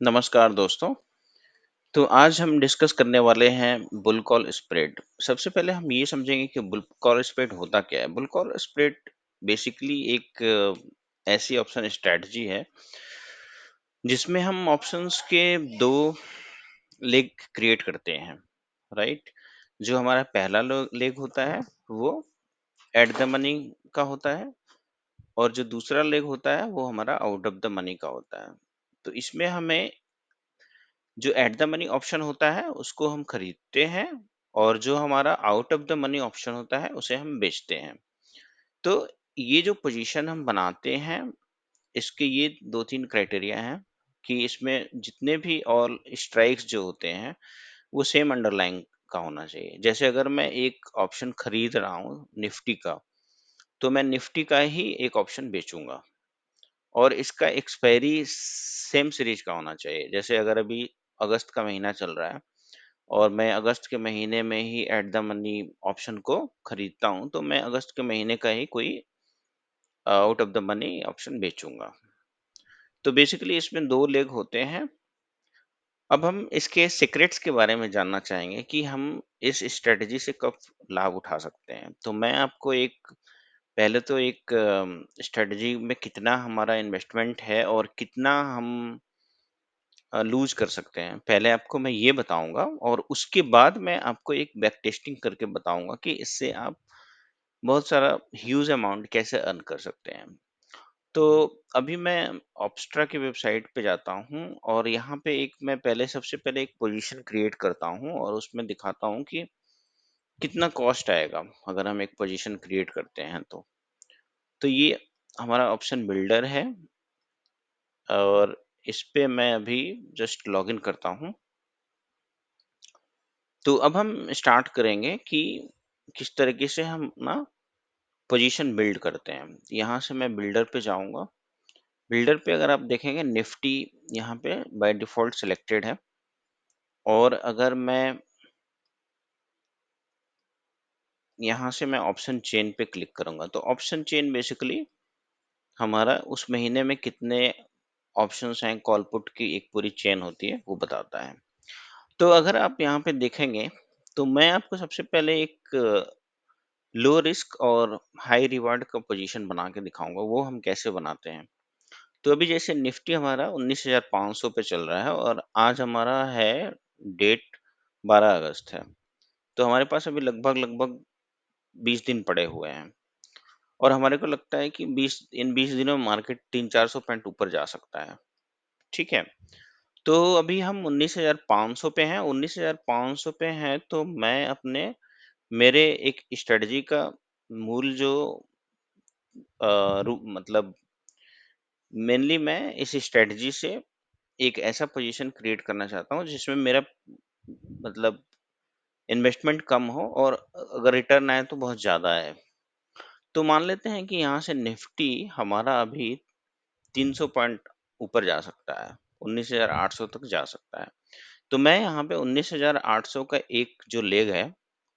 नमस्कार दोस्तों। तो आज हम डिस्कस करने वाले हैं बुल कॉल स्प्रेड। सबसे पहले हम ये समझेंगे कि बुल कॉल स्प्रेड होता क्या है। बुल कॉल स्प्रेड बेसिकली एक ऐसी ऑप्शन स्ट्रेटजी है जिसमें हम ऑप्शंस के दो लेग क्रिएट करते हैं, राइट? जो हमारा पहला लेग होता है वो एट द मनी का होता है और जो दूसरा लेग होता है वो हमारा आउट ऑफ द मनी का होता है। तो इसमें हमें जो एट द मनी ऑप्शन होता है उसको हम खरीदते हैं और जो हमारा out of the money option होता है उसे हम बेचते हैं। तो ये जो पोजीशन हम बनाते हैं इसके ये दो तीन क्राइटेरिया हैं कि इसमें जितने भी और स्ट्राइक्स जो होते हैं वो सेम अंडरलाइन का होना चाहिए। जैसे अगर मैं एक ऑप्शन खरीद रहा हूँ निफ्टी का, तो मैं निफ्टी का ही एक ऑप्शन बेचूंगा और इसका एक्सपायरी सेम सीरीज का होना चाहिए। जैसे अगर अभी अगस्त का महीना चल रहा है और मैं अगस्त के महीने में ही एट द मनी ऑप्शन को खरीदता हूँ, तो मैं अगस्त के महीने का ही कोई out of the money option बेचूंगा। तो बेसिकली इसमें दो लेग होते हैं। अब हम इसके सीक्रेट्स के बारे में जानना चाहेंगे कि हम इस स्ट्रेटजी से कब लाभ उठा सकते हैं। तो मैं आपको एक पहले तो एक स्ट्रेटजी में कितना हमारा इन्वेस्टमेंट है और कितना हम लूज कर सकते हैं, पहले आपको मैं ये बताऊंगा और उसके बाद मैं आपको एक बैक टेस्टिंग करके बताऊंगा कि इससे आप बहुत सारा ह्यूज अमाउंट कैसे अर्न कर सकते हैं। तो अभी मैं ऑप्स्ट्रा की वेबसाइट पे जाता हूँ और यहाँ पे एक मैं पहले सबसे पहले एक पोजीशन क्रिएट करता हूँ और उसमें दिखाता हूँ कि कितना कॉस्ट आएगा अगर हम एक पोजीशन क्रिएट करते हैं। तो ये हमारा ऑप्शन बिल्डर है और इस पे मैं अभी जस्ट लॉगिन करता हूँ। तो अब हम स्टार्ट करेंगे कि किस तरीके से हम ना पोजीशन बिल्ड करते हैं। यहाँ से मैं बिल्डर पे जाऊंगा। बिल्डर पे अगर आप देखेंगे निफ्टी यहाँ पे बाय डिफॉल्ट सिलेक्टेड है और अगर मैं यहाँ से मैं ऑप्शन चेन पे क्लिक करूंगा तो ऑप्शन चेन बेसिकली हमारा उस महीने में कितने ऑप्शंस हैं, कॉल पुट की एक पूरी चेन होती है वो बताता है। तो अगर आप यहाँ पे देखेंगे तो मैं आपको सबसे पहले एक लो रिस्क और हाई रिवार्ड का पोजीशन बना के दिखाऊंगा वो हम कैसे बनाते हैं। तो अभी जैसे निफ्टी हमारा 19,500 पे चल रहा है और आज हमारा है डेट 12 अगस्त है। तो हमारे पास अभी लगभग लगभग 20 दिन पड़े हुए हैं और हमारे को लगता है कि 20 दिनों में मार्केट 300-400 पॉइंट ऊपर जा सकता है। ठीक है। तो अभी हम 19,500 पे हैं। 19,500 पे हैं तो मैं अपने मेरे एक स्ट्रेटजी का मूल जो मतलब मेनली मैं इस स्ट्रेटजी से एक ऐसा पोजीशन क्रिएट करना चाहता हूँ जिसमें मेरा मतलब इन्वेस्टमेंट कम हो और अगर रिटर्न आए तो बहुत ज़्यादा है। तो मान लेते हैं कि यहाँ से निफ्टी हमारा अभी 300 पॉइंट ऊपर जा सकता है, 19,800 तक जा सकता है। तो मैं यहाँ पे 19,800 का एक जो लेग है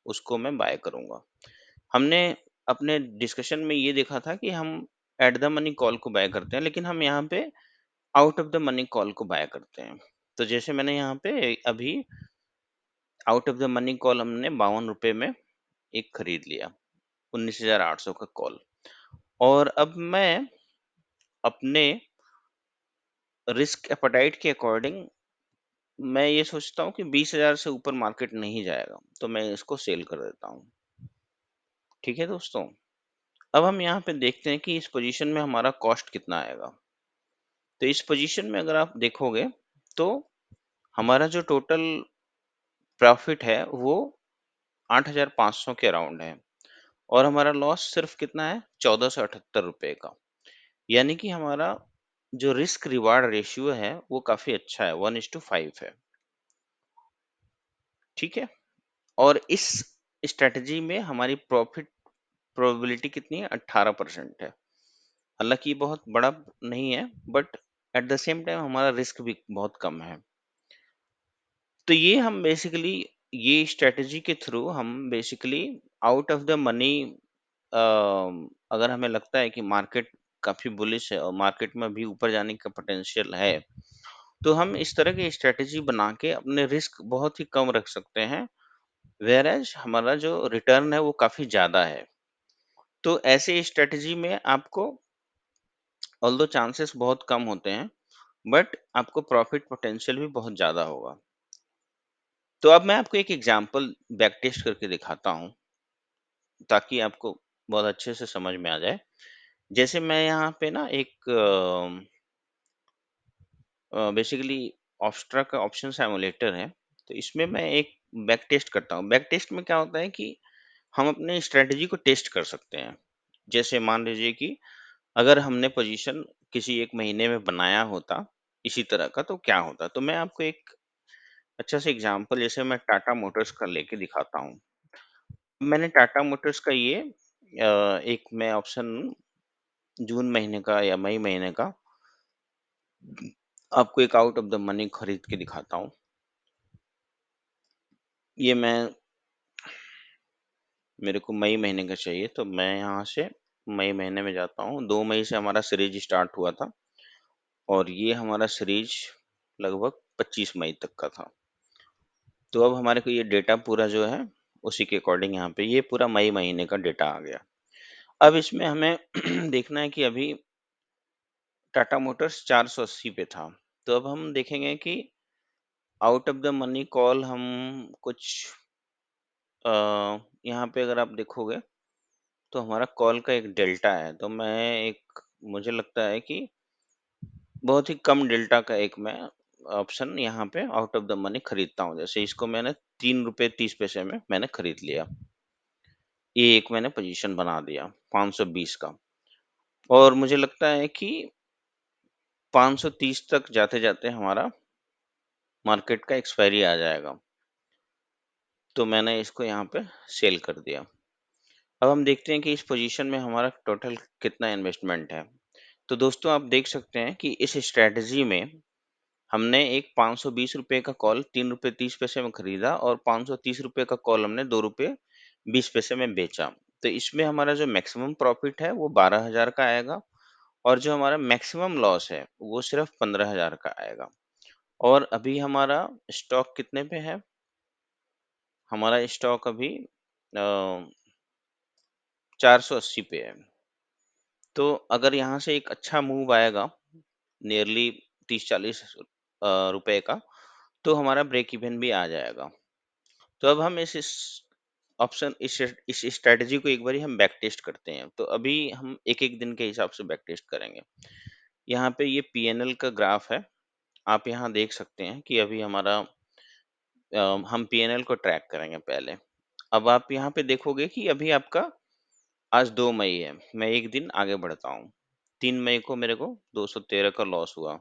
उसको मैं बाय करूँगा। हमने अपने डिस्कशन में ये देखा था कि हम एट द मनी कॉल को बाय करते हैं, लेकिन हम यहाँ पे out of the money call को बाय करते हैं। तो जैसे मैंने यहाँ पे अभी out of the money call हमने 52 रुपए में एक खरीद लिया, 19,800 का कॉल। और अब मैं अपने रिस्क एपेटाइट के अकॉर्डिंग मैं ये सोचता हूँ कि 20,000 से ऊपर मार्केट नहीं जाएगा, तो मैं इसको सेल कर देता हूँ। ठीक है दोस्तों। अब हम यहाँ पे देखते हैं कि इस पोजीशन में हमारा कॉस्ट कितना आएगा। तो इस पोजीशन में अगर आप देखोगे तो हमारा जो टोटल प्रॉफिट है वो 8,500 के अराउंड है और हमारा लॉस सिर्फ कितना है, 1478 रुपए का। यानी कि हमारा जो रिस्क रिवार्ड रेशियो है वो काफी अच्छा है, 1:5 है। ठीक है। और इस स्ट्रेटजी में हमारी प्रॉफिट प्रोबेबिलिटी कितनी है, 18% है। हालांकि ये बहुत बड़ा नहीं है but at the same time हमारा रिस्क भी बहुत कम है। तो ये हम बेसिकली ये स्ट्रेटजी के थ्रू हम basically out of the money, अगर हमें लगता है कि मार्केट काफी बुलिश है और मार्केट में भी ऊपर जाने का पोटेंशियल है, तो हम इस तरह की स्ट्रैटेजी बना के अपने रिस्क बहुत ही कम रख सकते हैं, व्हेयर एज़ हमारा जो रिटर्न है वो काफ़ी ज़्यादा है। तो ऐसे स्ट्रैटेजी में आपको ऑल्दो चांसेस बहुत कम होते हैं, बट आपको प्रॉफिट पोटेंशियल भी बहुत ज़्यादा होगा। तो अब मैं आपको एक एग्ज़ाम्पल बैक टेस्ट करके दिखाता हूँ, ताकि आपको बहुत अच्छे से समझ में आ जाए। जैसे मैं यहाँ पे ना एक बेसिकली ऑप्स्ट्रा का ऑप्शन सिमुलेटर है, तो इसमें मैं एक बैक टेस्ट करता हूँ। बैक टेस्ट में क्या होता है कि हम अपने स्ट्रैटेजी को टेस्ट कर सकते हैं। जैसे मान लीजिए कि अगर हमने पोजीशन किसी 1 महीने में बनाया होता, इसी तरह का, तो क्या होता? तो मैं आपको एक अच्छा सा एग्ज़ाम्पल, जैसे मैं टाटा मोटर्स का लेके दिखाता हूँ। मैंने टाटा मोटर्स का ये एक मैं ऑप्शन जून महीने का या मई महीने का आपको एक आउट ऑफ द मनी खरीद के दिखाता हूँ। ये मैं मेरे को मई महीने का चाहिए, तो मैं यहाँ से मई महीने में जाता हूँ। 2 मई से हमारा सीरीज़ स्टार्ट हुआ था और ये हमारा सीरीज़ लगभग 25 मई तक का था। तो अब हमारे को ये डेटा पूरा जो है, उसी के अकॉर्डिंग यहाँ पे ये पूरा मई महीने का डेटा आ गया। अब इसमें हमें देखना है कि अभी टाटा मोटर्स 480 पे था। तो अब हम देखेंगे कि out of the money call हम कुछ अ, यहाँ पे अगर आप देखोगे तो हमारा कॉल का एक डेल्टा है। तो मैं एक मुझे लगता है कि बहुत ही कम डेल्टा का एक मैं ऑप्शन यहाँ पे आउट ऑफ द मनी खरीदता हूँ। जैसे इसको मैंने ₹3.30 में मैंने खरीद लिया। ये एक मैंने पोजीशन बना दिया 520 का, और मुझे लगता है कि 530 तक जाते-जाते हमारा मार्केट का एक्सपायरी आ जाएगा। तो मैंने इसको यहाँ पे सेल कर दिया। अब हम देखते हैं कि इस पोजीशन में हमारा टोटल कितना इन्वेस्टमेंट है। तो दोस्तों, आप देख सकते हैं कि इस स्ट्रैटेजी में हमने एक ₹520 का कॉल ₹3.30 में खरीदा और ₹530 का कॉल हमने ₹2.20 में बेचा। तो इसमें हमारा जो मैक्सिमम प्रॉफिट है वो 12,000 का आएगा, और जो हमारा मैक्सिमम लॉस है वो सिर्फ 15,000 का आएगा। और अभी हमारा स्टॉक कितने पे है? हमारा स्टॉक अभी 480 पे है। तो अगर यहाँ से एक अच्छा मूव आएगा, नियरली 30-40 रुपए का, तो हमारा ब्रेक इवन भी आ जाएगा। तो अब हम इस ऑप्शन इस स्ट्रैटेजी को एक बारी हम बैक टेस्ट करते हैं। तो अभी हम एक-एक दिन के हिसाब से बैक टेस्ट करेंगे। यहाँ पे ये पीएनएल का ग्राफ है। आप यहाँ देख सकते हैं कि अभी हमारा हम पीएनएल को ट्रैक करेंगे पहले। अब आप यहाँ पे देखोगे कि अभी आपका आज 2 मई है। मैं 1 दिन आगे बढ़ता हूँ। 3 मई को मेरे को 213 का लॉस हुआ।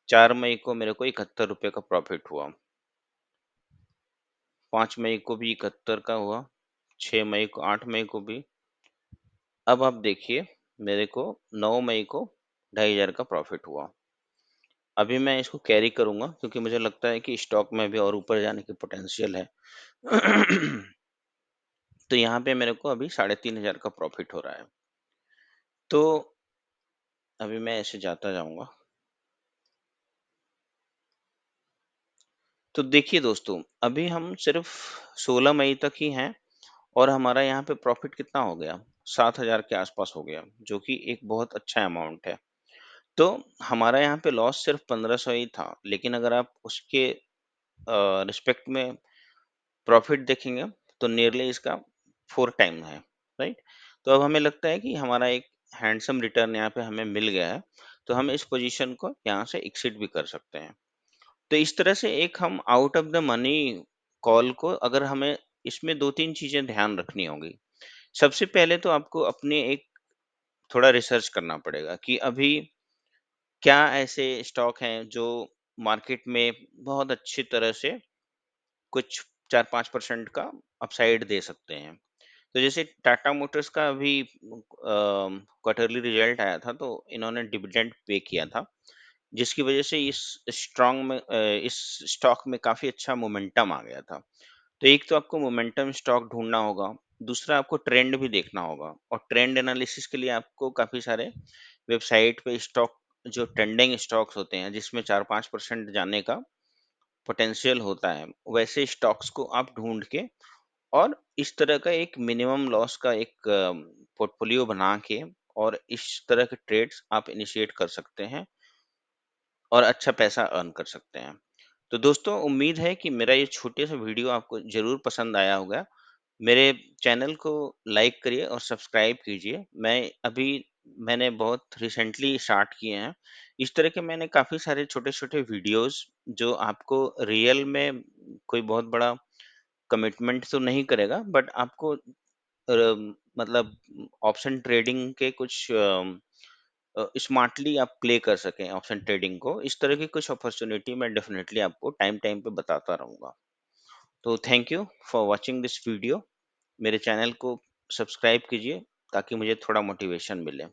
4 मई को मेरे को ₹71 का प्रॉफ़िट हुआ। 5 मई को भी 71 का हुआ। 6 मई को, 8 मई को भी। अब आप देखिए, मेरे को 9 मई को 2,500 का प्रॉफ़िट हुआ। अभी मैं इसको कैरी करूँगा क्योंकि मुझे लगता है कि स्टॉक में भी और ऊपर जाने की पोटेंशियल है। तो यहाँ पे मेरे को अभी 3,500 का प्रॉफ़िट हो रहा है। तो अभी मैं ऐसे जाता जाऊँगा। तो देखिए दोस्तों, अभी हम सिर्फ़ 16 मई तक ही हैं और हमारा यहाँ पे प्रॉफ़िट कितना हो गया? 7,000 के आस-पास हो गया, जो कि एक बहुत अच्छा अमाउंट है। तो हमारा यहाँ पे लॉस सिर्फ़ 1500 ही था, लेकिन अगर आप उसके रिस्पेक्ट में प्रॉफ़िट देखेंगे, तो नियरली इसका 4 टाइम है, राइट? तो अब हमें लगता है कि हमारा एक हैंडसम रिटर्न यहाँ पे हमें मिल गया है, तो हम इस पोज़ीशन को यहाँ से एक्सिट भी कर सकते हैं। तो इस तरह से एक हम out of the money call को, अगर हमें इसमें 2-3 चीज़ें ध्यान रखनी होंगी। सबसे पहले तो आपको अपने एक थोड़ा रिसर्च करना पड़ेगा कि अभी क्या ऐसे स्टॉक हैं जो मार्केट में बहुत अच्छी तरह से कुछ 4-5% का अपसाइड दे सकते हैं। तो जैसे टाटा मोटर्स का अभी क्वार्टरली रिजल्ट आया था, तो इन्होंने डिविडेंड पे किया था, जिसकी वजह से इस स्टॉक में काफ़ी अच्छा मोमेंटम आ गया था। तो एक तो आपको मोमेंटम स्टॉक ढूँढना होगा, दूसरा आपको ट्रेंड भी देखना होगा, और ट्रेंड एनालिसिस के लिए आपको काफ़ी सारे वेबसाइट पे स्टॉक जो ट्रेंडिंग स्टॉक्स होते हैं जिसमें 4-5% जाने का पोटेंशियल होता है, वैसे स्टॉक्स को आप ढूँढ के और इस तरह का एक मिनिमम लॉस का एक पोर्टफोलियो बना के और इस तरह के ट्रेड्स आप इनिशिएट कर सकते हैं और अच्छा पैसा अर्न कर सकते हैं। तो दोस्तों उम्मीद है कि मेरा ये छोटे से वीडियो आपको ज़रूर पसंद आया होगा। मेरे चैनल को लाइक करिए और सब्सक्राइब कीजिए। मैंने बहुत रिसेंटली स्टार्ट किए हैं। इस तरह के मैंने काफ़ी सारे छोटे-छोटे वीडियोज़ जो आपको रियल में कोई बहुत बड़ा कमिटमेंट तो नहीं करेगा बट आपको मतलब ऑप्शन ट्रेडिंग के कुछ स्मार्टली आप प्ले कर सकें ऑप्शन ट्रेडिंग को, इस तरह की कुछ अपॉर्चुनिटी मैं डेफिनेटली आपको टाइम टाइम पे बताता रहूँगा। तो thank you for watching this video. मेरे चैनल को सब्सक्राइब कीजिए ताकि मुझे थोड़ा मोटिवेशन मिले।